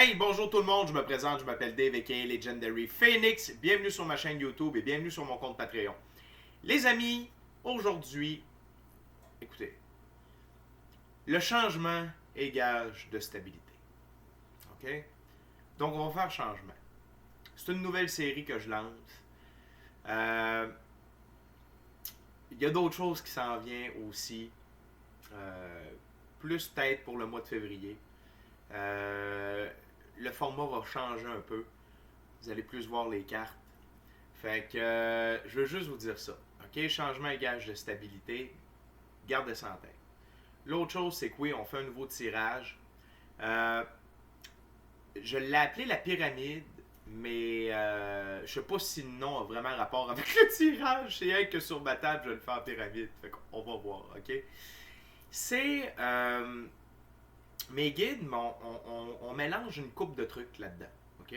Hey, bonjour tout le monde, je me présente, je m'appelle Dave aka Legendary Phoenix. Bienvenue sur ma chaîne YouTube et bienvenue sur mon compte Patreon. Les amis, aujourd'hui, écoutez, le changement est gage de stabilité. OK? Donc, on va faire changement. C'est une nouvelle série que je lance. Il y a d'autres choses qui s'en viennent aussi. Plus peut-être pour le mois de février. Le format va changer un peu. Vous allez plus voir les cartes. Fait que je veux juste vous dire ça. OK? Changement et gage de stabilité. Gardez ça en tête. L'autre chose, c'est que oui, on fait un nouveau tirage. Je l'ai appelé la pyramide, mais je sais pas si le nom a vraiment rapport avec le tirage. C'est rien que sur ma table, je le fais en pyramide. Fait qu'on va voir. OK? C'est. Mes guides, on mélange une coupe de trucs là-dedans. OK?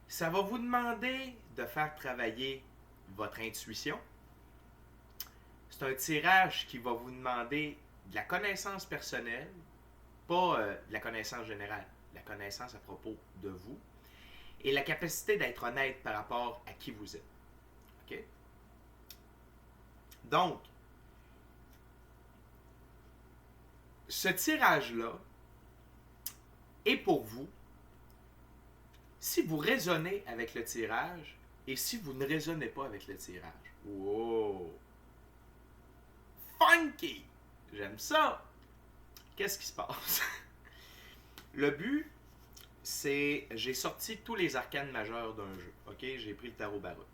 Ça va vous demander de faire travailler votre intuition. C'est un tirage qui va vous demander de la connaissance personnelle, pas de la connaissance générale, la connaissance à propos de vous et la capacité d'être honnête par rapport à qui vous êtes. OK? Donc, ce tirage-là est pour vous si vous raisonnez avec le tirage et si vous ne raisonnez pas avec le tirage. Wow! Funky! J'aime ça! Qu'est-ce qui se passe? Le but, c'est... J'ai sorti tous les arcanes majeurs d'un jeu. OK? J'ai pris le tarot baroque.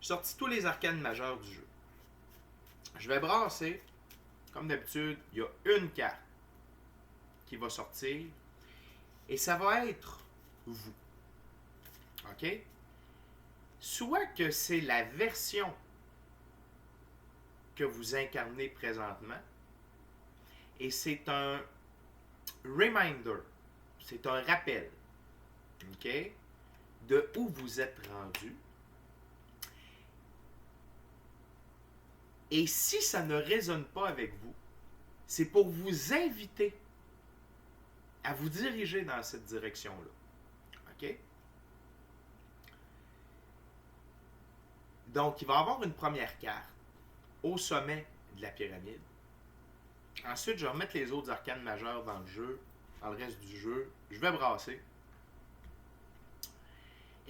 J'ai sorti tous les arcanes majeurs du jeu. Je vais brasser. Comme d'habitude, il y a une carte qui va sortir et ça va être vous. OK? Soit que c'est la version que vous incarnez présentement et c'est un reminder, c'est un rappel, OK? De où vous êtes rendu. Et si ça ne résonne pas avec vous, c'est pour vous inviter à vous diriger dans cette direction-là. OK? Donc, il va y avoir une première carte au sommet de la pyramide. Ensuite, je vais remettre les autres arcanes majeures dans le jeu, dans le reste du jeu. Je vais brasser.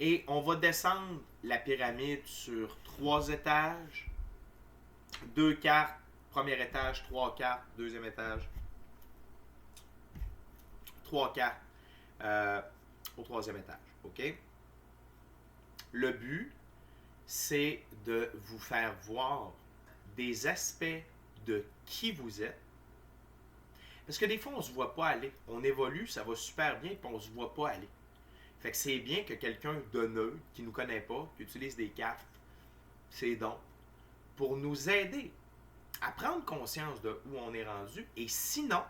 Et on va descendre la pyramide sur 3 étages. 2 cartes, premier étage, 3 cartes, deuxième étage, 3 cartes au troisième étage. OK? Le but, c'est de vous faire voir des aspects de qui vous êtes. Parce que des fois, on ne se voit pas aller. On évolue, ça va super bien, puis on ne se voit pas aller. Fait que c'est bien que quelqu'un de neutre, qui ne nous connaît pas, qui utilise des cartes, ses dons, pour nous aider à prendre conscience de où on est rendu et sinon,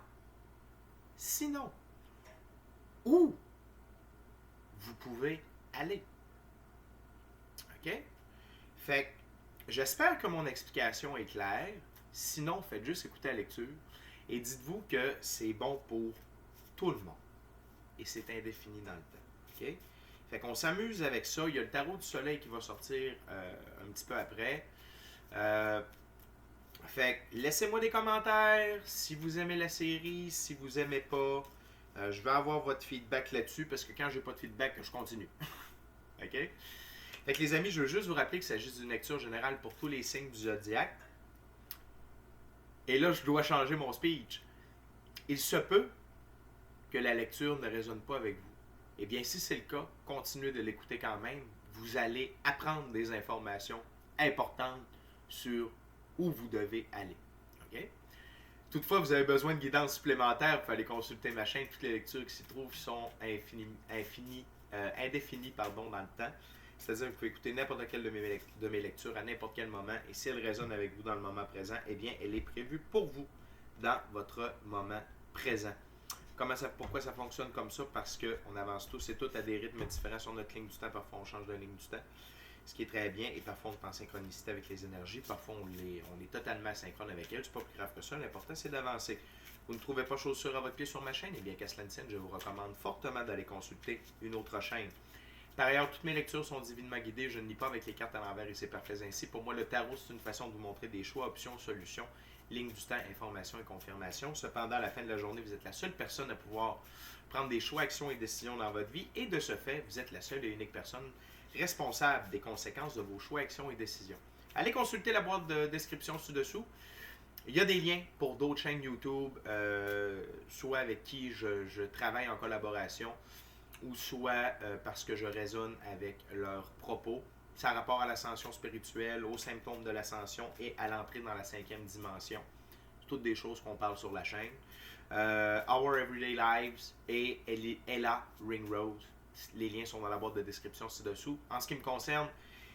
où vous pouvez aller. OK? Fait que j'espère que mon explication est claire. Sinon, faites juste écouter la lecture et dites-vous que c'est bon pour tout le monde. Et c'est indéfini dans le temps. OK? Fait qu'on s'amuse avec ça. Il y a le tarot du soleil qui va sortir un petit peu après. Fait que laissez-moi des commentaires si vous aimez la série, si vous aimez pas. Je vais avoir votre feedback là-dessus parce que quand j'ai pas de feedback, je continue. OK? Fait que les amis, je veux juste vous rappeler qu'il s'agit d'une lecture générale pour tous les signes du zodiaque. Et là, je dois changer mon speech. Il se peut que la lecture ne résonne pas avec vous. Eh bien, si c'est le cas, continuez de l'écouter quand même. Vous allez apprendre des informations importantes sur où vous devez aller. OK? Toutefois, vous avez besoin de guidance supplémentaire, il faut aller consulter ma chaîne. Toutes les lectures qui s'y trouvent sont indéfinies dans le temps. C'est-à-dire que vous pouvez écouter n'importe quelle de mes lectures à n'importe quel moment. Et si elle résonne avec vous dans le moment présent, eh bien, elle est prévue pour vous dans votre moment présent. Pourquoi ça fonctionne comme ça? Parce qu'on avance tous et toutes à des rythmes différents sur notre ligne du temps. Parfois, on change de ligne du temps, ce qui est très bien. Et parfois, on est en synchronicité avec les énergies. Parfois, on est totalement asynchrone avec elles. C'est pas plus grave que ça. L'important, c'est d'avancer. Vous ne trouvez pas chaussure à votre pied sur ma chaîne? Eh bien, qu'à cela ne tienne, je vous recommande fortement d'aller consulter une autre chaîne. Par ailleurs, toutes mes lectures sont divinement guidées. Je ne lis pas avec les cartes à l'envers et c'est parfait ainsi. Pour moi, le tarot, c'est une façon de vous montrer des choix, options, solutions, lignes du temps, informations et confirmations. Cependant, à la fin de la journée, vous êtes la seule personne à pouvoir prendre des choix, actions et décisions dans votre vie. Et de ce fait, vous êtes la seule et unique personne responsable des conséquences de vos choix, actions et décisions. Allez consulter la boîte de description ci-dessous. Il y a des liens pour d'autres chaînes YouTube, soit avec qui je travaille en collaboration, ou soit parce que je résonne avec leurs propos. Ça a rapport à l'ascension spirituelle, aux symptômes de l'ascension et à l'entrée dans la 5e dimension. Toutes des choses qu'on parle sur la chaîne. Our Everyday Lives et Ella Ringrose. Les liens sont dans la boîte de description ci-dessous. En ce qui me concerne,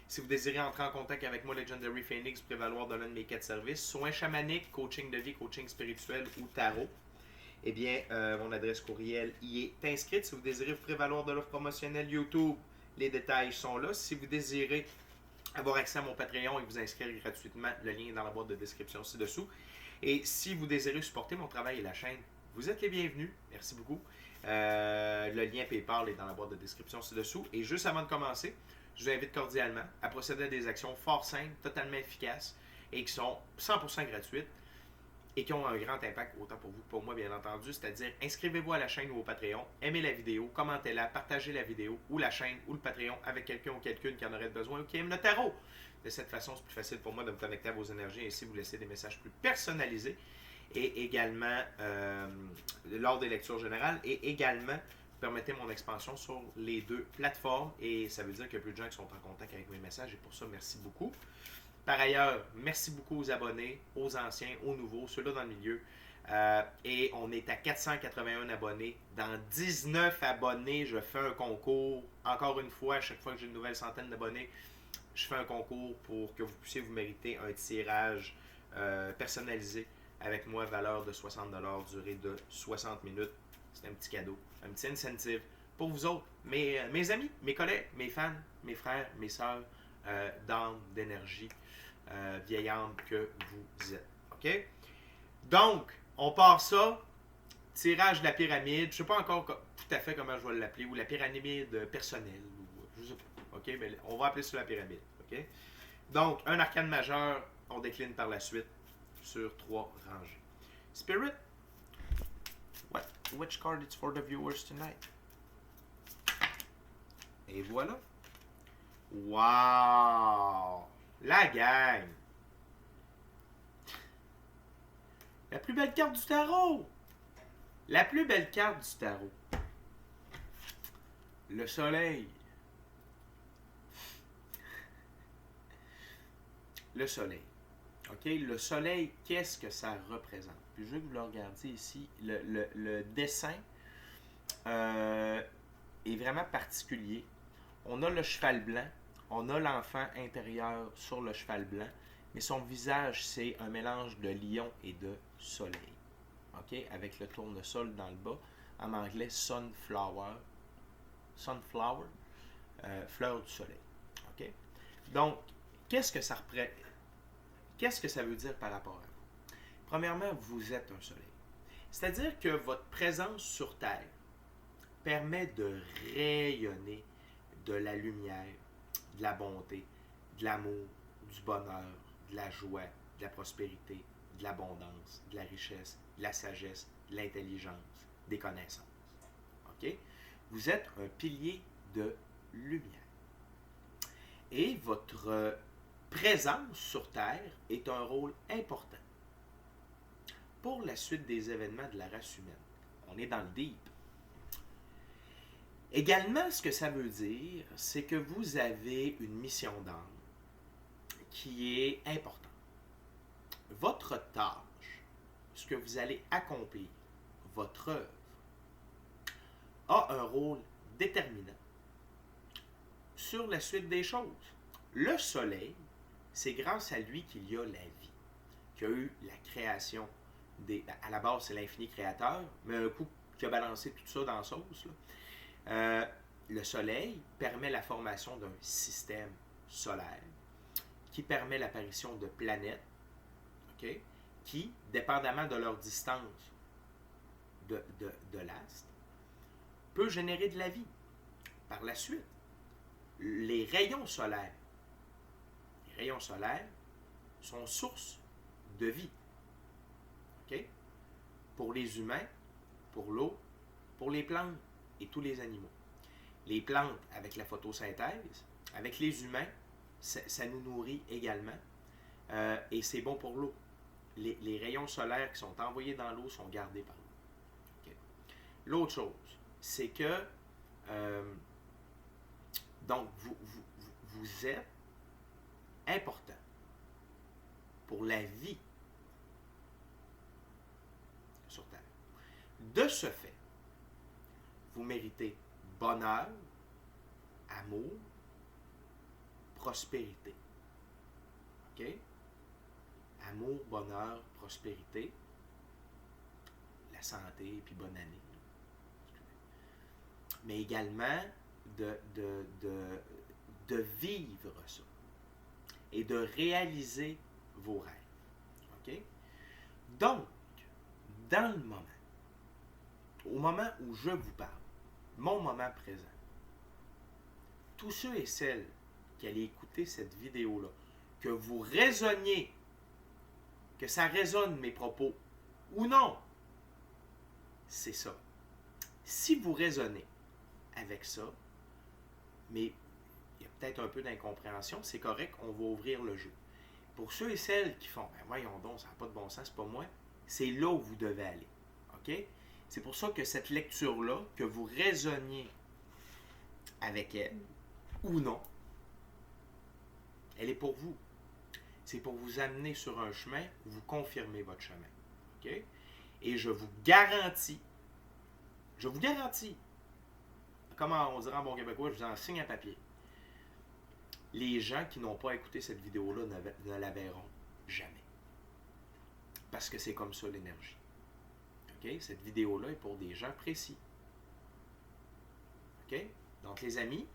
si vous désirez entrer en contact avec moi, Legendary Phoenix, prévaloir de l'un de mes 4 services, soins chamaniques, coaching de vie, coaching spirituel ou tarot, eh bien, mon adresse courriel y est inscrite. Si vous désirez vous prévaloir de l'offre promotionnelle YouTube, les détails sont là. Si vous désirez avoir accès à mon Patreon et vous inscrire gratuitement, le lien est dans la boîte de description ci-dessous. Et si vous désirez supporter mon travail et la chaîne, vous êtes les bienvenus. Merci beaucoup. Le lien PayPal est dans la boîte de description ci-dessous. Et juste avant de commencer, je vous invite cordialement à procéder à des actions fort simples, totalement efficaces et qui sont 100% gratuites et qui ont un grand impact, autant pour vous que pour moi, bien entendu. C'est-à-dire, inscrivez-vous à la chaîne ou au Patreon, aimez la vidéo, commentez-la, partagez la vidéo ou la chaîne ou le Patreon avec quelqu'un ou quelqu'une qui en aurait besoin ou qui aime le tarot. De cette façon, c'est plus facile pour moi de me connecter à vos énergies et ainsi vous laisser des messages plus personnalisés et également lors des lectures générales et également permettez mon expansion sur les 2 plateformes et ça veut dire qu'il y a plus de gens qui sont en contact avec mes messages et pour ça, merci beaucoup. Par ailleurs, merci beaucoup aux abonnés, aux anciens, aux nouveaux, ceux-là dans le milieu. Et on est à 481 abonnés. Dans 19 abonnés, je fais un concours. Encore une fois, à chaque fois que j'ai une nouvelle centaine d'abonnés, je fais un concours pour que vous puissiez vous mériter un tirage personnalisé avec moi, valeur de 60$, durée de 60 minutes. C'est un petit cadeau, un petit incentive pour vous autres, mes amis, mes collègues, mes fans, mes frères, mes sœurs, d'âme, d'énergie, vieille âme que vous êtes. OK? Donc, on part ça. Tirage de la pyramide. Je ne sais pas encore tout à fait comment je vais l'appeler. Ou la pyramide personnelle. Ou, je ne sais pas. OK? Mais on va appeler ça la pyramide. OK? Donc, un arcane majeur. On décline par la suite sur 3 rangées. Spirit. Which card is for the viewers tonight? Et voilà. Wow! La gang! La plus belle carte du tarot! La plus belle carte du tarot. Le soleil. Le soleil. OK? Le soleil, qu'est-ce que ça représente? Puis je veux que vous le regardiez ici. Le dessin est vraiment particulier. On a le cheval blanc. On a l'enfant intérieur sur le cheval blanc, mais son visage, c'est un mélange de lion et de soleil. OK? Avec le tournesol dans le bas. En anglais, sunflower. Sunflower, fleur du soleil. OK? Donc, qu'est-ce que ça veut dire par rapport à vous? Premièrement, vous êtes un soleil. C'est-à-dire que votre présence sur Terre permet de rayonner de la lumière, de la bonté, de l'amour, du bonheur, de la joie, de la prospérité, de l'abondance, de la richesse, de la sagesse, de l'intelligence, des connaissances. OK? Vous êtes un pilier de lumière. Et votre présence sur Terre est un rôle important pour la suite des événements de la race humaine. On est dans le deep. Également, ce que ça veut dire, c'est que vous avez une mission d'âme qui est importante. Votre tâche, ce que vous allez accomplir, votre œuvre, a un rôle déterminant sur la suite des choses. Le soleil, c'est grâce à lui qu'il y a la vie, qu'il y a eu la création des... À la base, c'est l'infini créateur, mais un coup qui a balancé tout ça dans la sauce, là. Le soleil permet la formation d'un système solaire qui permet l'apparition de planètes, okay, qui, dépendamment de leur distance de l'astre peut générer de la vie. Par la suite, les rayons solaires sont source de vie. OK? Pour les humains, pour l'eau, pour les plantes et tous les animaux. Les plantes avec la photosynthèse, avec les humains, ça nous nourrit également et c'est bon pour l'eau. Les rayons solaires qui sont envoyés dans l'eau sont gardés par l'eau. Okay. L'autre chose, c'est que donc vous êtes important pour la vie sur Terre. De ce fait, vous méritez bonheur, amour, prospérité. OK? Amour, bonheur, prospérité, la santé, puis bonne année. Mais également de vivre ça et de réaliser vos rêves. OK? Donc, dans le moment, au moment où je vous parle, mon moment présent, tous ceux et celles qui allaient écouter cette vidéo-là, que vous raisonniez, que ça résonne mes propos ou non, c'est ça. Si vous raisonnez avec ça, mais il y a peut-être un peu d'incompréhension, c'est correct, on va ouvrir le jeu. Pour ceux et celles qui font, ben voyons donc, ça n'a pas de bon sens, c'est pas moi, c'est là où vous devez aller. OK? C'est pour ça que cette lecture-là, que vous raisonniez avec elle ou non, elle est pour vous. C'est pour vous amener sur un chemin où vous confirmez votre chemin. OK? Et je vous garantis, comment on dirait en bon québécois, je vous en signe un papier. Les gens qui n'ont pas écouté cette vidéo-là ne la verront jamais. Parce que c'est comme ça l'énergie. OK? Cette vidéo-là est pour des gens précis. OK? Donc, les amis,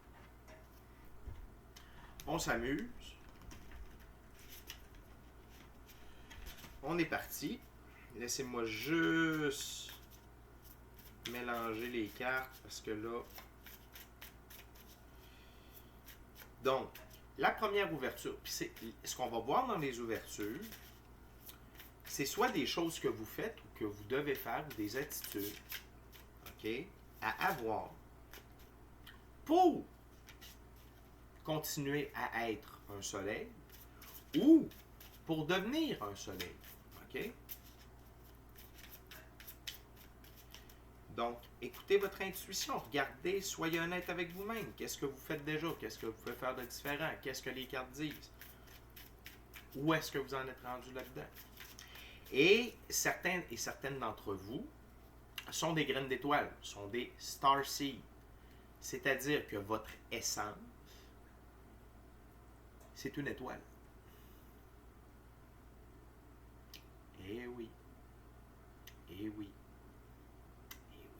on s'amuse. On est parti. Laissez-moi juste mélanger les cartes parce que là... Donc, la première ouverture, puis ce qu'on va voir dans les ouvertures, c'est soit des choses que vous faites ou que vous devez faire ou des attitudes, OK, à avoir pour continuer à être un soleil ou pour devenir un soleil. OK? Donc, écoutez votre intuition, regardez, soyez honnête avec vous-même. Qu'est-ce que vous faites déjà? Qu'est-ce que vous pouvez faire de différent? Qu'est-ce que les cartes disent? Où est-ce que vous en êtes rendu là-dedans? Et certains et certaines d'entre vous sont des graines d'étoiles, sont des star seeds. C'est-à-dire que votre essence, c'est une étoile. Eh oui. Eh oui. Eh oui.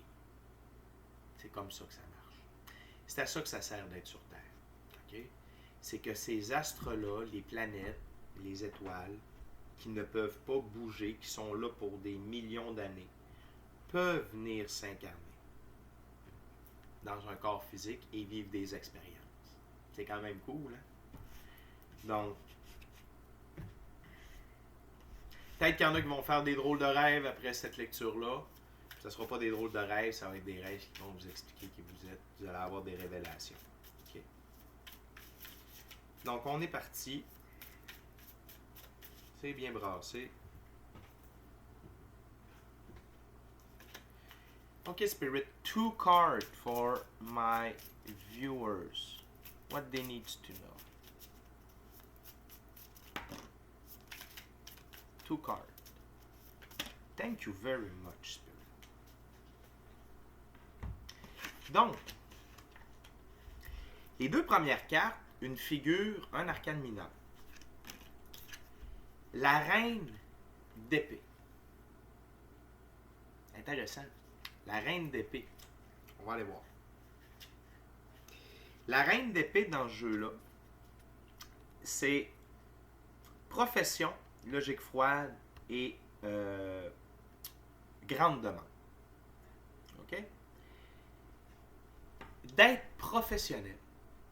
C'est comme ça que ça marche. C'est à ça que ça sert d'être sur Terre. Okay? C'est que ces astres-là, les planètes, les étoiles, qui ne peuvent pas bouger, qui sont là pour des millions d'années, peuvent venir s'incarner dans un corps physique et vivre des expériences. C'est quand même cool, hein? Donc, peut-être qu'il y en a qui vont faire des drôles de rêves après cette lecture-là. Ce ne sera pas des drôles de rêves, ça va être des rêves qui vont vous expliquer qui vous êtes. Vous allez avoir des révélations. Okay. Donc, on est parti. C'est bien brassé. Okay, Spirit, 2 cards for my viewers. What they need to know. 2 cards. Thank you very much, Spirit. Donc, les deux premières cartes, une figure, un arcane mineur. La reine d'épée. Intéressant. La reine d'épée. On va aller voir. La reine d'épée dans ce jeu-là, c'est profession, logique froide et grande demande. d'être professionnel,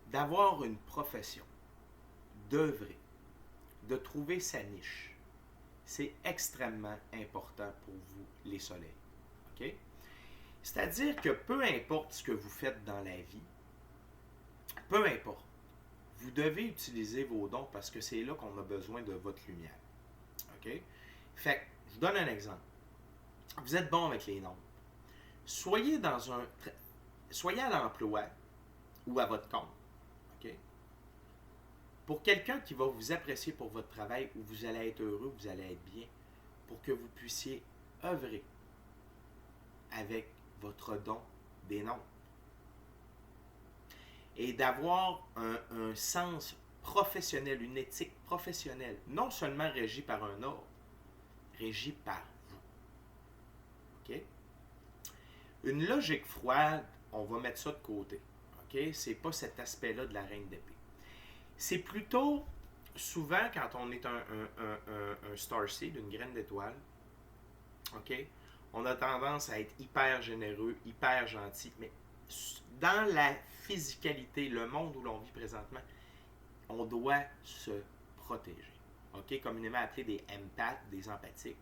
d'avoir une profession, d'œuvrer, de trouver sa niche, c'est extrêmement important pour vous, les soleils. OK? C'est-à-dire que peu importe ce que vous faites dans la vie, peu importe, vous devez utiliser vos dons parce que c'est là qu'on a besoin de votre lumière. OK? Fait que, je vous donne un exemple. Vous êtes bon avec les nombres. Soyez à l'emploi ou à votre compte. OK? Pour quelqu'un qui va vous apprécier pour votre travail, où vous allez être heureux, vous allez être bien, pour que vous puissiez œuvrer avec votre don des nombres. Et d'avoir un sens professionnel, une éthique professionnelle, non seulement régie par un ordre, régie par vous. OK? Une logique froide, on va mettre ça de côté. OK? C'est pas cet aspect-là de la reine d'épée. C'est plutôt, souvent, quand on est un starseed, une graine d'étoile, OK? On a tendance à être hyper généreux, hyper gentil, mais dans la physicalité, le monde où l'on vit présentement, on doit se protéger. OK? Communément appelé des empaths, des empathiques.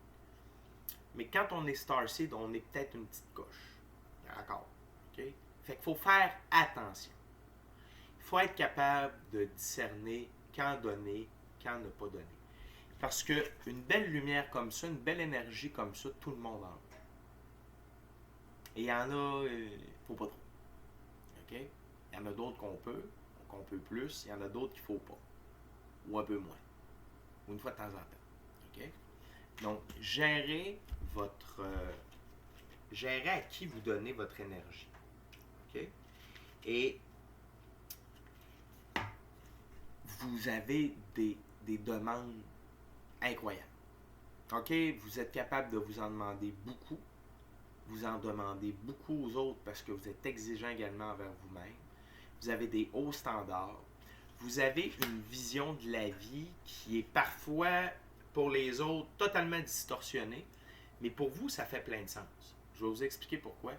Mais quand on est starseed, on est peut-être une petite coche. D'accord? OK? Fait qu'il faut faire attention. Il faut être capable de discerner quand donner, quand ne pas donner. Parce qu'une belle lumière comme ça, une belle énergie comme ça, tout le monde en veut. Et il y en a, faut pas trop. OK? Il y en a d'autres qu'on peut plus. Il y en a d'autres qu'il ne faut pas. Ou un peu moins. Ou une fois de temps en temps. OK? Donc, gérez à qui vous donnez votre énergie. OK? Et vous avez des demandes incroyables. OK? Vous êtes capable de vous en demander beaucoup. Vous en demandez beaucoup aux autres parce que vous êtes exigeant également envers vous-même. Vous avez des hauts standards. Vous avez une vision de la vie qui est parfois, pour les autres, totalement distorsionnée. Mais pour vous, ça fait plein de sens. Je vais vous expliquer pourquoi.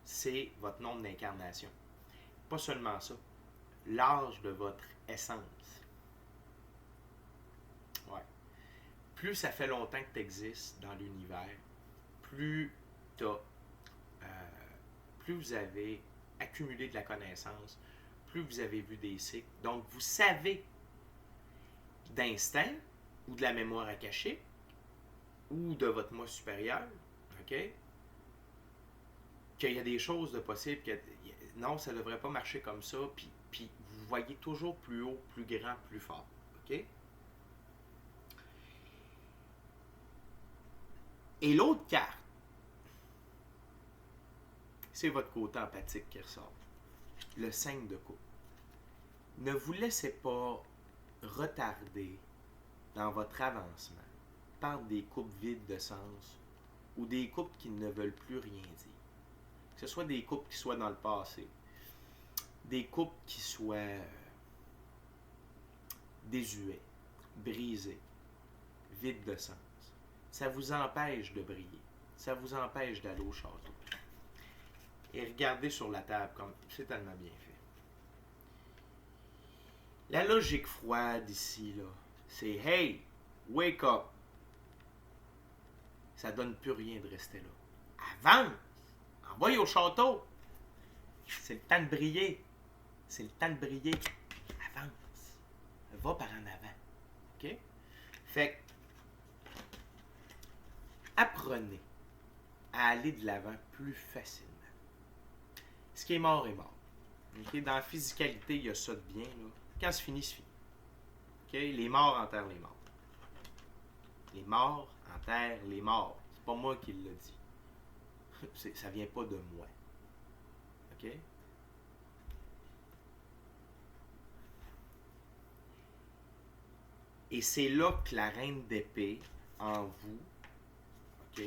C'est votre nombre d'incarnation. Pas seulement ça. L'âge de votre essence. Ouais. Plus ça fait longtemps que tu existes dans l'univers, plus vous avez accumulé de la connaissance, plus vous avez vu des cycles. Donc, vous savez d'instinct ou de la mémoire akashique ou de votre moi supérieur, OK, qu'il y a des choses de possibles, que non, ça ne devrait pas marcher comme ça, puis vous voyez toujours plus haut, plus grand, plus fort. OK? Et l'autre carte, c'est votre côté empathique qui ressort. Le 5 de coupe. Ne vous laissez pas retarder dans votre avancement par des coupes vides de sens ou des coupes qui ne veulent plus rien dire. Que ce soit des coupes qui soient dans le passé, des coupes qui soient désuets, brisés, vides de sens. Ça vous empêche de briller. Ça vous empêche d'aller au château. Et regardez sur la table comme c'est tellement bien fait. La logique froide ici, là, c'est hey, wake up. Ça donne plus rien de rester là. Avance! Envoie au château! C'est le temps de briller. C'est le temps de briller. Avance. Va par en avant. OK? Fait que, apprenez à aller de l'avant plus facilement. Ce qui est mort est mort. Okay? Dans la physicalité, il y a ça de bien. Là. Quand c'est fini, c'est fini. Okay? Les morts enterrent les morts. Les morts enterrent les morts. C'est pas moi qui l'ai dit. Ça vient pas de moi. OK? Et c'est là que la reine d'épée en vous, OK,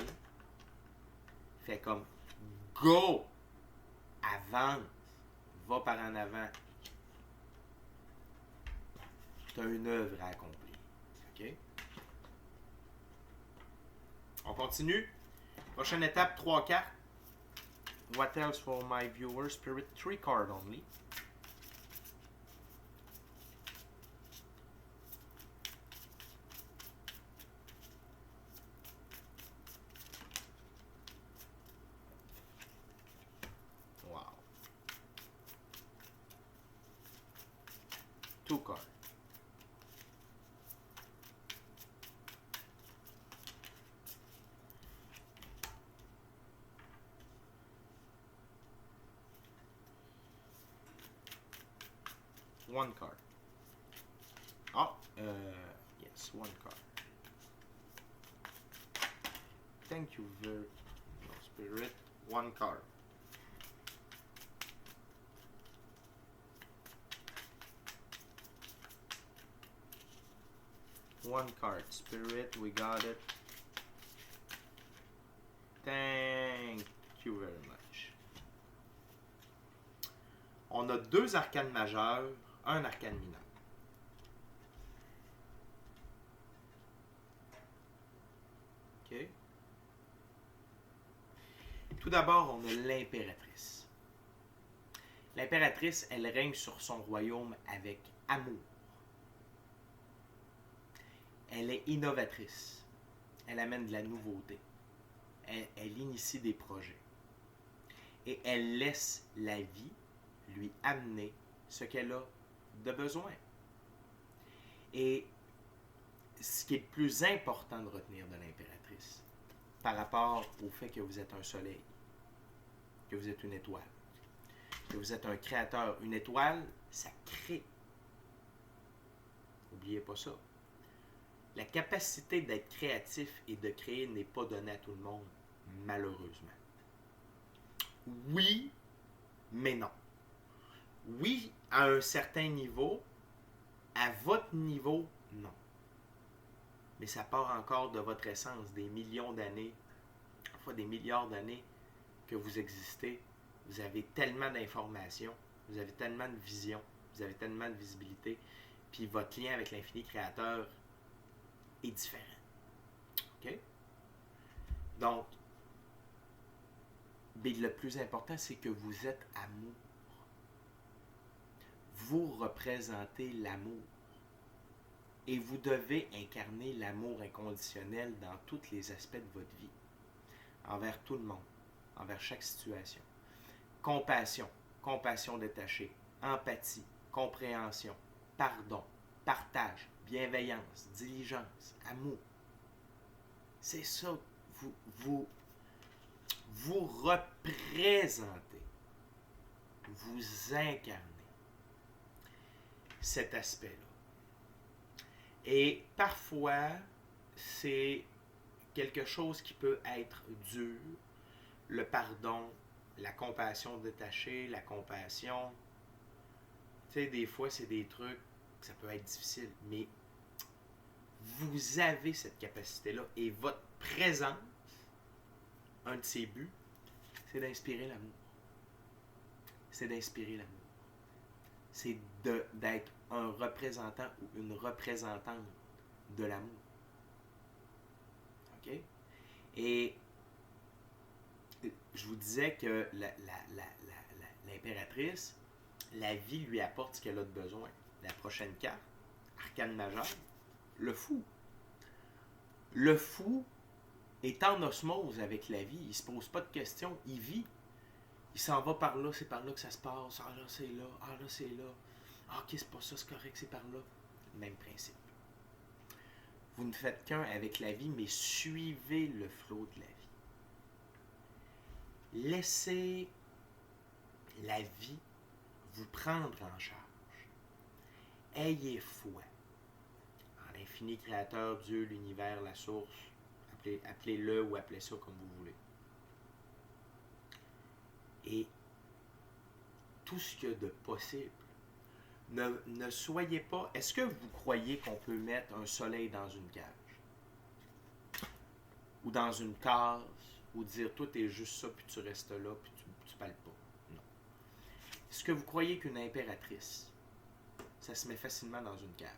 fait comme go! Avance! Va par en avant. Tu as une œuvre à accomplir. OK? On continue. Prochaine étape, 3 cartes. What else for my viewers? Spirit 3 card only. Wow. 2 cards. One card. Oh, yes, one card. Thank you very much, Spirit. One card. One card, Spirit. We got it. Thank you very much. On a 2 arcanes majeures, un arcane mineur. OK. Tout d'abord, on a l'impératrice. L'impératrice, elle règne sur son royaume avec amour. Elle est innovatrice. Elle amène de la nouveauté. Elle initie des projets. Et elle laisse la vie lui amener ce qu'elle a de besoin. Et ce qui est le plus important de retenir de l'impératrice, par rapport au fait que vous êtes un soleil, que vous êtes une étoile, que vous êtes un créateur. Une étoile, ça crée. N'oubliez pas ça. La capacité d'être créatif et de créer n'est pas donnée à tout le monde, malheureusement. Oui, mais non. Oui, à un certain niveau. À votre niveau, non. Mais ça part encore de votre essence, des millions d'années, parfois des milliards d'années que vous existez. Vous avez tellement d'informations, vous avez tellement de vision, vous avez tellement de visibilité, puis votre lien avec l'infini créateur est différent. OK? Donc, mais le plus important, c'est que vous êtes amour. Vous représentez l'amour. Et vous devez incarner l'amour inconditionnel dans tous les aspects de votre vie. Envers tout le monde. Envers chaque situation. Compassion. Compassion détachée. Empathie. Compréhension. Pardon. Partage. Bienveillance. Diligence. Amour. C'est ça. Vous représentez. Vous incarnez cet aspect-là. Et parfois, c'est quelque chose qui peut être dur. Le pardon, la compassion détachée, la compassion. Tu sais, des fois, c'est des trucs, ça peut être difficile. Mais vous avez cette capacité-là. Et votre présence, un de ses buts, c'est d'inspirer l'amour. C'est d'inspirer l'amour. C'est d'être un représentant ou une représentante de l'amour. OK? Et je vous disais que l'impératrice, la vie lui apporte ce qu'elle a de besoin. La prochaine carte, arcane majeure, le fou. Le fou est en osmose avec la vie. Il ne se pose pas de questions. Il vit. Il s'en va par là, c'est par là que ça se passe. Ah là, c'est là. Ah là, c'est là. Ah, ok, c'est pas ça, c'est correct, c'est par là. Même principe. Vous ne faites qu'un avec la vie, mais suivez le flot de la vie. Laissez la vie vous prendre en charge. Ayez foi en l'infini créateur, Dieu, l'univers, la source. Appelez-le ou appelez ça comme vous voulez. Et tout ce qu'il y a de possible. Ne soyez pas... Est-ce que vous croyez qu'on peut mettre un soleil dans une cage? Ou dans une case? Ou dire, toi, t'es juste ça, puis tu restes là, puis tu parles pas? Non. Est-ce que vous croyez qu'une impératrice, ça se met facilement dans une cage?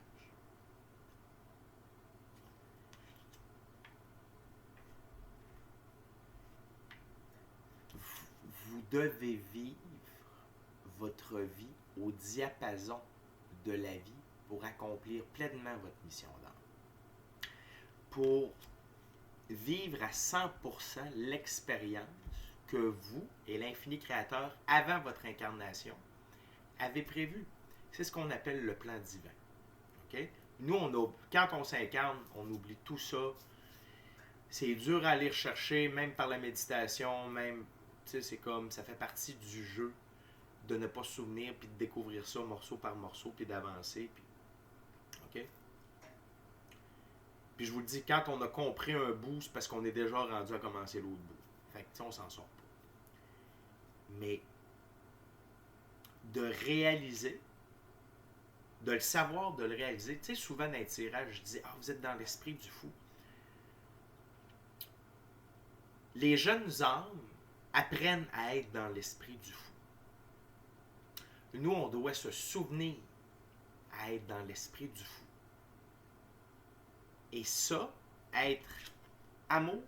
Vous devez vivre votre vie au diapason de la vie pour accomplir pleinement votre mission d'âme. Pour vivre à 100% l'expérience que vous et l'infini créateur, avant votre incarnation, avez prévu. C'est ce qu'on appelle le plan divin. Okay? Nous, quand on s'incarne, on oublie tout ça. C'est dur à aller rechercher, même par la méditation, même, tu sais, c'est comme, ça fait partie du jeu de ne pas se souvenir, puis de découvrir ça morceau par morceau, puis d'avancer, puis, OK? Puis je vous le dis, quand on a compris un bout, c'est parce qu'on est déjà rendu à commencer l'autre bout. Fait que, tu sais, on s'en sort pas. Mais de réaliser, de le savoir, de le réaliser. Tu sais, souvent dans les tirages, je dis, vous êtes dans l'esprit du fou. Les jeunes âmes apprennent à être dans l'esprit du fou. Nous, on doit se souvenir à être dans l'esprit du fou. Et ça, être amour,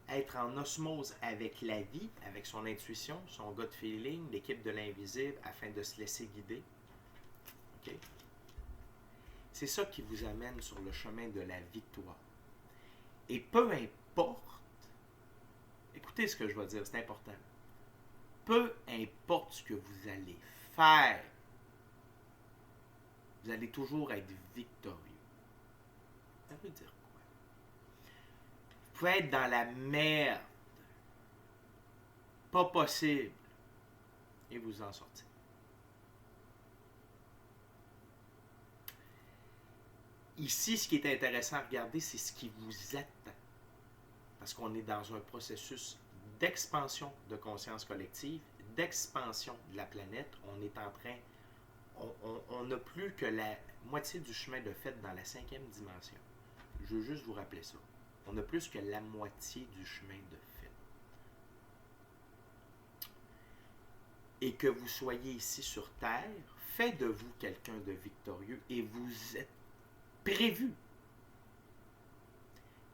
être en osmose avec la vie, avec son intuition, son gut feeling, l'équipe de l'invisible, afin de se laisser guider. OK? C'est ça qui vous amène sur le chemin de la victoire. Et peu importe, écoutez ce que je vais dire, c'est important. Peu importe ce que vous allez faire, vous allez toujours être victorieux. Ça veut dire quoi? Vous pouvez être dans la merde, pas possible, et vous en sortir. Ici, ce qui est intéressant à regarder, c'est ce qui vous attend. Parce qu'on est dans un processus d'expansion de conscience collective, d'expansion de la planète. On est en train, on n'a plus que la moitié du chemin de fait dans la 5e dimension. Je veux juste vous rappeler ça. On n'a plus que la moitié du chemin de fait. Et que vous soyez ici sur Terre, fait de vous quelqu'un de victorieux et vous êtes prévu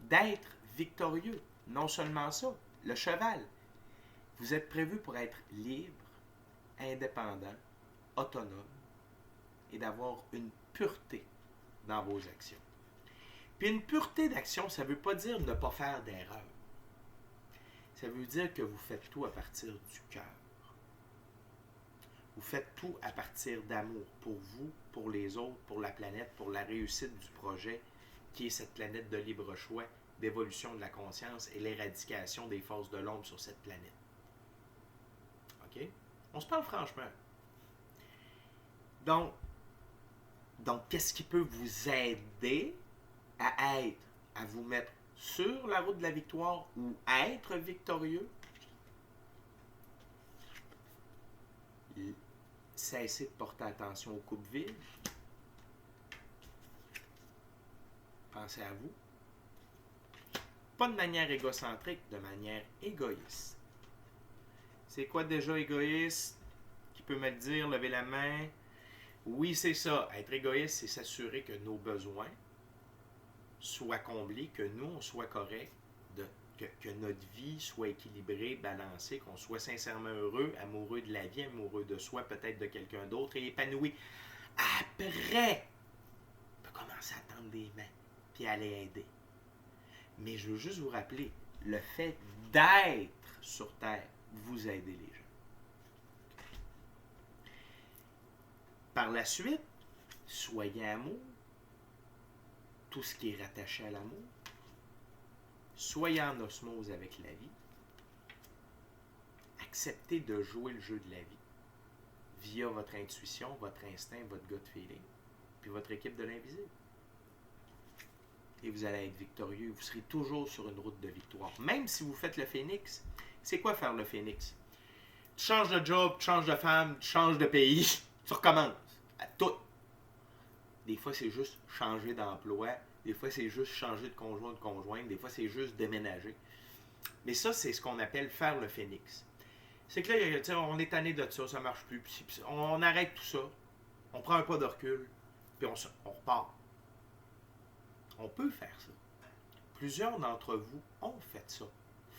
d'être victorieux. Non seulement ça, le cheval. Vous êtes prévu pour être libre, indépendant, autonome et d'avoir une pureté dans vos actions. Puis une pureté d'action, ça ne veut pas dire ne pas faire d'erreur. Ça veut dire que vous faites tout à partir du cœur. Vous faites tout à partir d'amour pour vous, pour les autres, pour la planète, pour la réussite du projet qui est cette planète de libre choix, d'évolution de la conscience et l'éradication des forces de l'ombre sur cette planète. OK? On se parle franchement. Donc qu'est-ce qui peut vous aider à vous mettre sur la route de la victoire ou à être victorieux? Cessez de porter attention aux coupes vides. Pensez à vous. Pas de manière égocentrique, de manière égoïste. C'est quoi déjà égoïste? Qui peut me le dire? Levez la main. Oui, c'est ça. Être égoïste, c'est s'assurer que nos besoins soient comblés, que nous, on soit corrects, que notre vie soit équilibrée, balancée, qu'on soit sincèrement heureux, amoureux de la vie, amoureux de soi, peut-être de quelqu'un d'autre et épanoui. Après, on peut commencer à tendre des mains puis aller aider. Mais je veux juste vous rappeler, le fait d'être sur Terre, vous aidez les gens. Par la suite, soyez amour, tout ce qui est rattaché à l'amour. Soyez en osmose avec la vie. Acceptez de jouer le jeu de la vie via votre intuition, votre instinct, votre gut feeling, puis votre équipe de l'invisible. Et vous allez être victorieux. Vous serez toujours sur une route de victoire. Même si vous faites le phénix. C'est quoi faire le phénix? Tu changes de job, tu changes de femme, tu changes de pays, tu recommences. À tout. Des fois, c'est juste changer d'emploi. Des fois, c'est juste changer de conjoint, de conjointe. Des fois, c'est juste déménager. Mais ça, c'est ce qu'on appelle faire le phénix. C'est que là, on est tanné de ça, ça marche plus. Puis on arrête tout ça. On prend un pas de recul. Puis on repart. On peut faire ça. Plusieurs d'entre vous ont fait ça.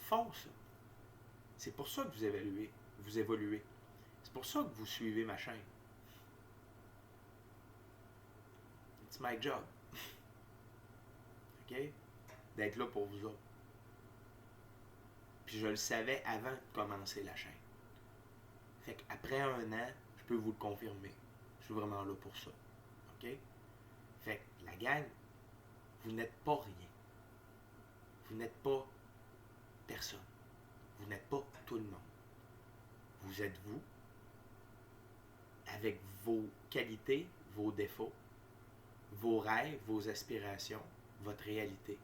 font ça. C'est pour ça que vous évoluez. C'est pour ça que vous suivez ma chaîne. It's my job. OK? D'être là pour vous autres. Puis je le savais avant de commencer la chaîne. Fait qu'après 1 an, je peux vous le confirmer. Je suis vraiment là pour ça. OK? Fait que la gang, vous n'êtes pas rien. Vous n'êtes pas personne. Vous n'êtes pas tout le monde. Vous êtes vous, avec vos qualités, vos défauts, vos rêves, vos aspirations, votre réalité.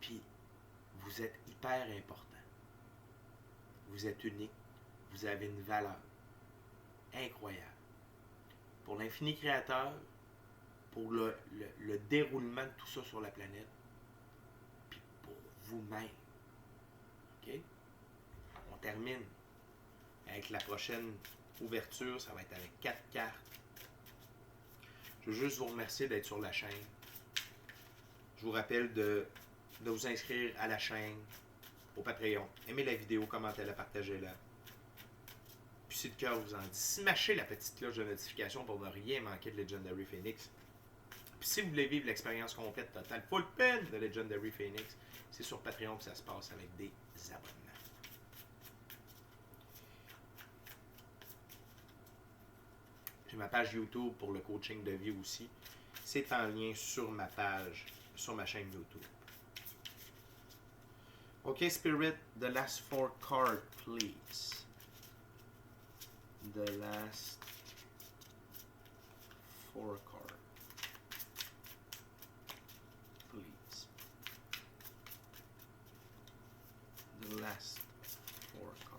Puis, vous êtes hyper important. Vous êtes unique. Vous avez une valeur incroyable. Pour l'infini créateur, pour le déroulement de tout ça sur la planète, puis pour vous-même. OK? On termine avec la prochaine ouverture. Ça va être avec 4 cartes. Je veux juste vous remercier d'être sur la chaîne. Je vous rappelle de vous inscrire à la chaîne, au Patreon. Aimez la vidéo, commentez-la, partagez-la. Puis si le cœur vous en dit, smachez la petite cloche de notification pour ne rien manquer de Legendary Phoenix. Puis si vous voulez vivre l'expérience complète, totale, full pen de Legendary Phoenix, c'est sur Patreon que ça se passe avec des abonnements. J'ai ma page YouTube pour le coaching de vie aussi. C'est en lien sur ma page, sur ma chaîne YouTube. OK, Spirit, the last 4 cards, please. The last 4 cards, please. The last 4 cards.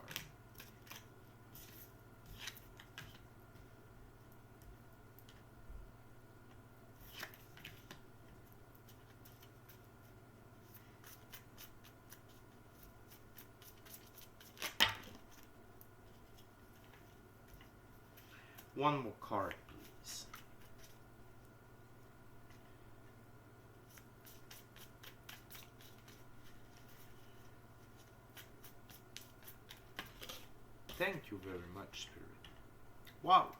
One more card, please. Thank you very much, Spirit. Wow!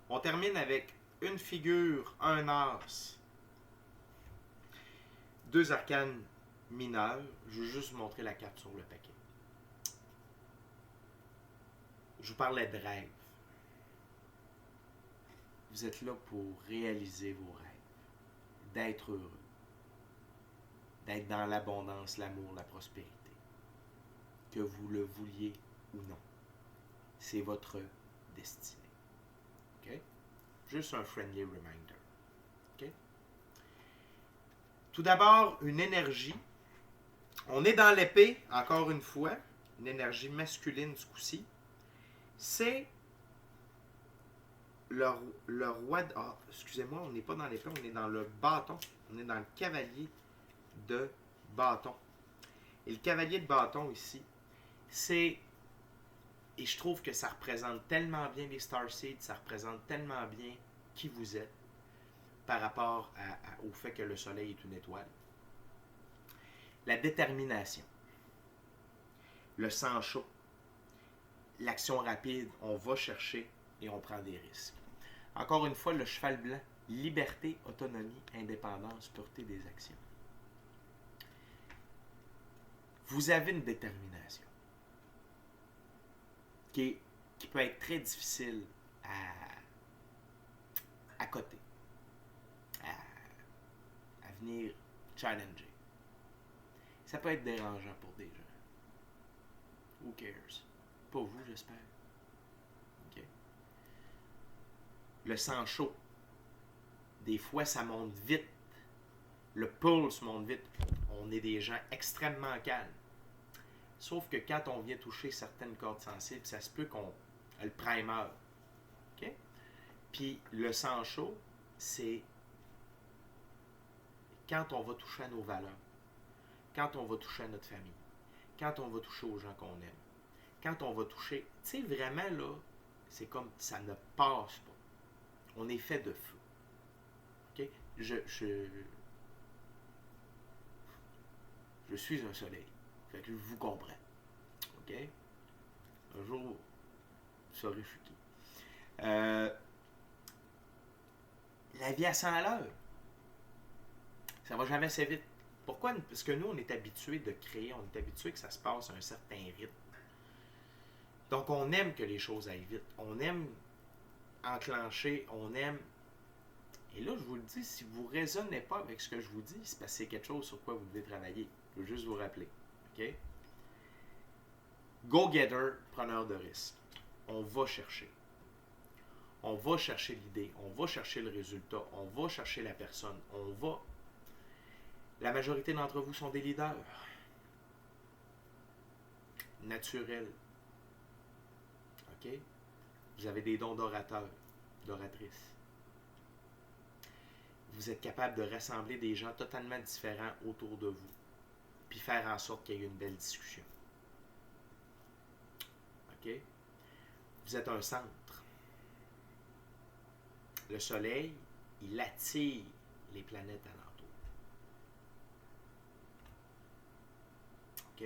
On termine avec une figure, un as, 2 arcanes mineurs. Je veux juste vous montrer la carte sur le paquet. Je vous parlais de rêve. Vous êtes là pour réaliser vos rêves, d'être heureux, d'être dans l'abondance, l'amour, la prospérité. Que vous le vouliez ou non. C'est votre destinée. OK? Juste un friendly reminder. OK? Tout d'abord, une énergie. On est dans l'épée, encore une fois, une énergie masculine ce coup-ci. C'est le roi de... Ah, excusez-moi, on n'est pas dans l'épée, on est dans le bâton. On est dans le cavalier de bâton. Et le cavalier de bâton ici, c'est... Et je trouve que ça représente tellement bien les Starseeds, ça représente tellement bien qui vous êtes par rapport au fait que le soleil est une étoile. La détermination, le sang chaud, l'action rapide, on va chercher et on prend des risques. Encore une fois, le cheval blanc, liberté, autonomie, indépendance, pureté des actions. Vous avez une détermination qui peut être très difficile à coter, à venir challenger. Ça peut être dérangeant pour des gens. Who cares? Pas vous, j'espère. OK? Le sang chaud. Des fois, ça monte vite. Le pulse monte vite. On est des gens extrêmement calmes. Sauf que quand on vient toucher certaines cordes sensibles, ça se peut qu'on le primer. OK? Puis le sang chaud, c'est quand on va toucher à nos valeurs, quand on va toucher à notre famille, quand on va toucher aux gens qu'on aime, quand on va toucher, tu sais, vraiment là, c'est comme ça ne passe pas. On est fait de feu. OK? Je suis un soleil. Fait que je vous comprends. OK? Un jour, vous saurez je suis qui. La vie à 100 à l'heure. Ça va jamais assez vite. Pourquoi? Parce que nous, on est habitués de créer, on est habitués que ça se passe à un certain rythme. Donc, on aime que les choses aillent vite. On aime enclencher, on aime... Et là, je vous le dis, si vous ne raisonnez pas avec ce que je vous dis, c'est parce que c'est quelque chose sur quoi vous devez travailler. Je veux juste vous rappeler. OK? Go-getter, preneur de risque. On va chercher. On va chercher l'idée, on va chercher le résultat, on va chercher la personne, on va... La majorité d'entre vous sont des leaders. Naturels. OK? Vous avez des dons d'orateur, d'oratrice. Vous êtes capable de rassembler des gens totalement différents autour de vous, puis faire en sorte qu'il y ait une belle discussion. OK? Vous êtes un centre. Le soleil, il attire les planètes alentour. OK?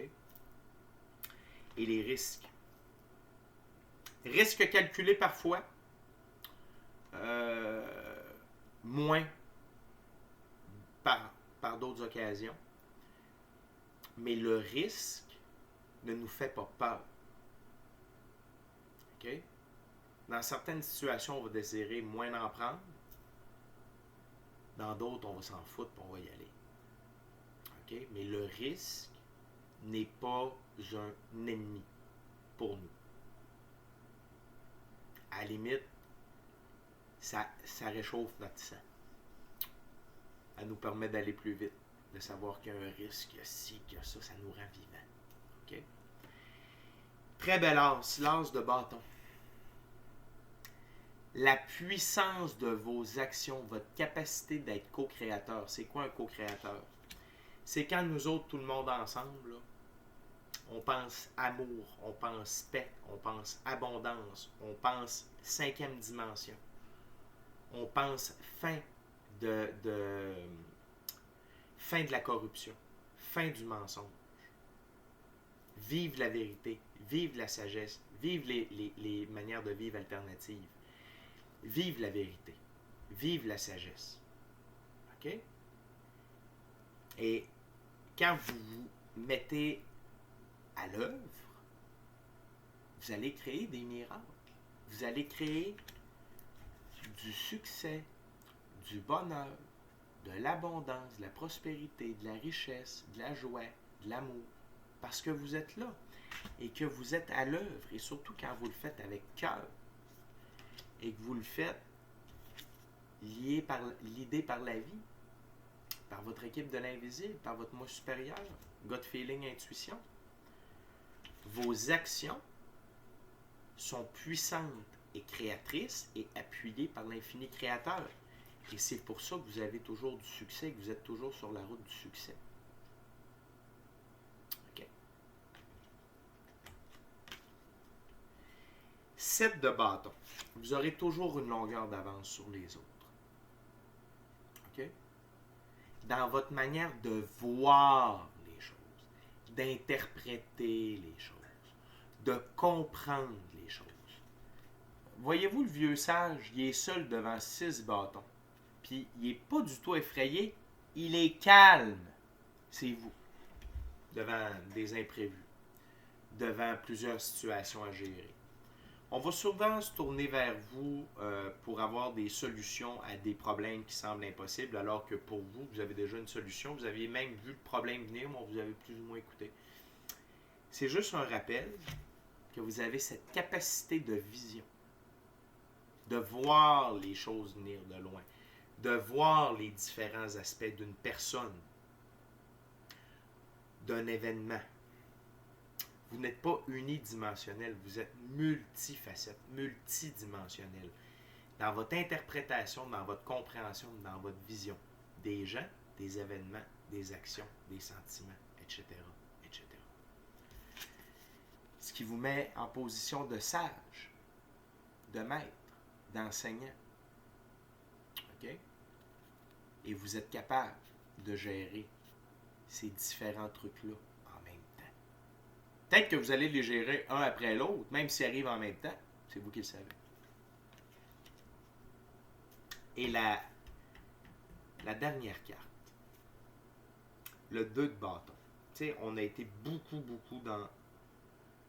Et les risques. Risques calculés parfois, moins par d'autres occasions. Mais le risque ne nous fait pas peur. OK? Dans certaines situations, on va désirer moins en prendre. Dans d'autres, on va s'en foutre et on va y aller. OK? Mais le risque n'est pas un ennemi pour nous. À la limite, ça réchauffe notre sang. Ça nous permet d'aller plus vite, de savoir qu'il y a un risque, qu'il y a ci, qu'il y a ça, ça nous rend vivants. OK? Très bel as, l'as de bâton. La puissance de vos actions, votre capacité d'être co-créateur. C'est quoi un co-créateur? C'est quand nous autres, tout le monde ensemble, là, on pense amour, on pense paix, on pense abondance, on pense 5e dimension. On pense fin de la corruption, fin du mensonge. Vive la vérité, vive la sagesse, vive les manières de vivre alternatives. Vive la vérité. Vive la sagesse. OK? Et quand vous vous mettez à l'œuvre, vous allez créer des miracles. Vous allez créer du succès, du bonheur, de l'abondance, de la prospérité, de la richesse, de la joie, de l'amour. Parce que vous êtes là et que vous êtes à l'œuvre. Et surtout quand vous le faites avec cœur. Et que vous le faites lié par l'idée par la vie, par votre équipe de l'invisible, par votre moi supérieur, gut feeling, intuition. Vos actions sont puissantes et créatrices et appuyées par l'infini créateur. Et c'est pour ça que vous avez toujours du succès, que vous êtes toujours sur la route du succès. OK. 7 de bâton. Vous aurez toujours une longueur d'avance sur les autres. OK? Dans votre manière de voir les choses, d'interpréter les choses, de comprendre les choses. Voyez-vous, le vieux sage, il est seul devant 6 bâtons. Puis il n'est pas du tout effrayé, il est calme. C'est vous. Devant des imprévus, devant plusieurs situations à gérer. On va souvent se tourner vers vous pour avoir des solutions à des problèmes qui semblent impossibles, alors que pour vous, vous avez déjà une solution. Vous aviez même vu le problème venir, mais vous avez plus ou moins écouté. C'est juste un rappel que vous avez cette capacité de vision, de voir les choses venir de loin, de voir les différents aspects d'une personne, d'un événement. Vous n'êtes pas unidimensionnel, vous êtes multifacette, multidimensionnel. Dans votre interprétation, dans votre compréhension, dans votre vision des gens, des événements, des actions, des sentiments, etc., etc. Ce qui vous met en position de sage, de maître, d'enseignant. OK? Et vous êtes capable de gérer ces différents trucs-là en même temps. Peut-être que vous allez les gérer un après l'autre, même s'ils arrivent en même temps. C'est vous qui le savez. Et la dernière carte, le 2 de bâton. Tu sais, on a été beaucoup dans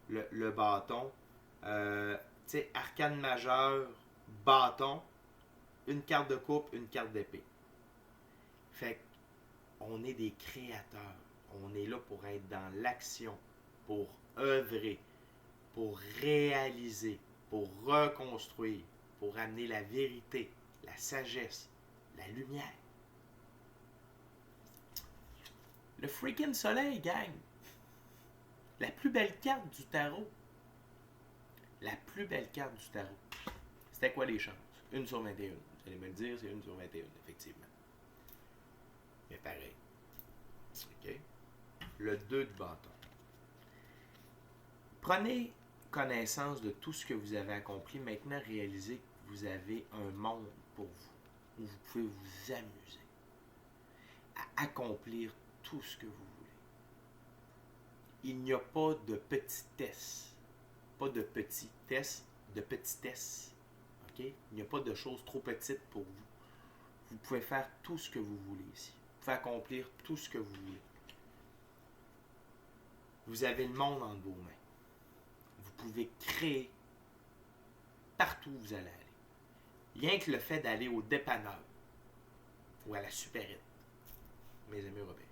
le bâton. Tu sais, arcane majeur, bâton, une carte de coupe, une carte d'épée. Fait qu'on est des créateurs. On est là pour être dans l'action, pour œuvrer, pour réaliser, pour reconstruire, pour amener la vérité, la sagesse, la lumière. Le freaking soleil, gang! La plus belle carte du tarot. La plus belle carte du tarot. C'était quoi les chances? 1 sur 21. Vous allez me le dire, c'est 1 sur 21, effectivement. Mais pareil. OK? Le 2 de bâton. Prenez connaissance de tout ce que vous avez accompli. Maintenant, réalisez que vous avez un monde pour vous, où vous pouvez vous amuser à accomplir tout ce que vous voulez. Il n'y a pas de petitesse, pas de petitesse, de petitesse. OK? Il n'y a pas de choses trop petites pour vous. Vous pouvez faire tout ce que vous voulez ici. Vous pouvez accomplir tout ce que vous voulez. Vous avez le monde entre vos mains. Vous pouvez créer partout où vous allez aller. Rien que le fait d'aller au dépanneur ou à la supérette, mes amis européens,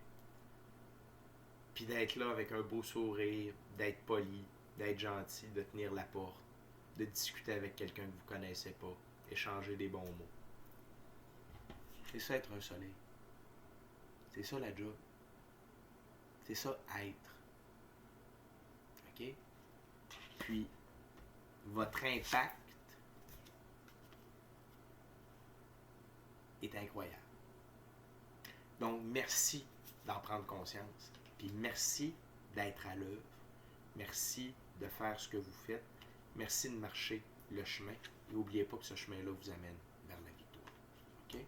puis d'être là avec un beau sourire, d'être poli, d'être gentil, de tenir la porte, de discuter avec quelqu'un que vous ne connaissez pas, échanger des bons mots. C'est ça être un soleil. C'est ça la job. C'est ça être. OK? Puis, votre impact est incroyable. Donc, merci d'en prendre conscience. Puis, merci d'être à l'œuvre. Merci de faire ce que vous faites. Merci de marcher le chemin. Et n'oubliez pas que ce chemin-là vous amène vers la victoire. OK?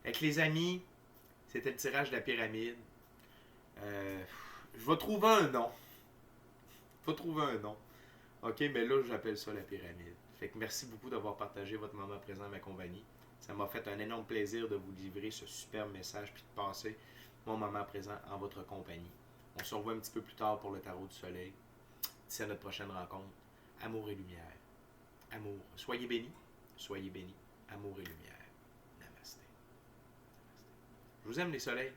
Avec les amis, c'était le tirage de la pyramide. Je vais trouver un nom. OK, mais là, j'appelle ça la pyramide. Fait que merci beaucoup d'avoir partagé votre moment présent à ma compagnie. Ça m'a fait un énorme plaisir de vous livrer ce superbe message puis de passer mon moment présent en votre compagnie. On se revoit un petit peu plus tard pour le tarot du soleil. D'ici à notre prochaine rencontre, amour et lumière. Amour. Soyez bénis. Amour et lumière. Namasté. Je vous aime les soleils.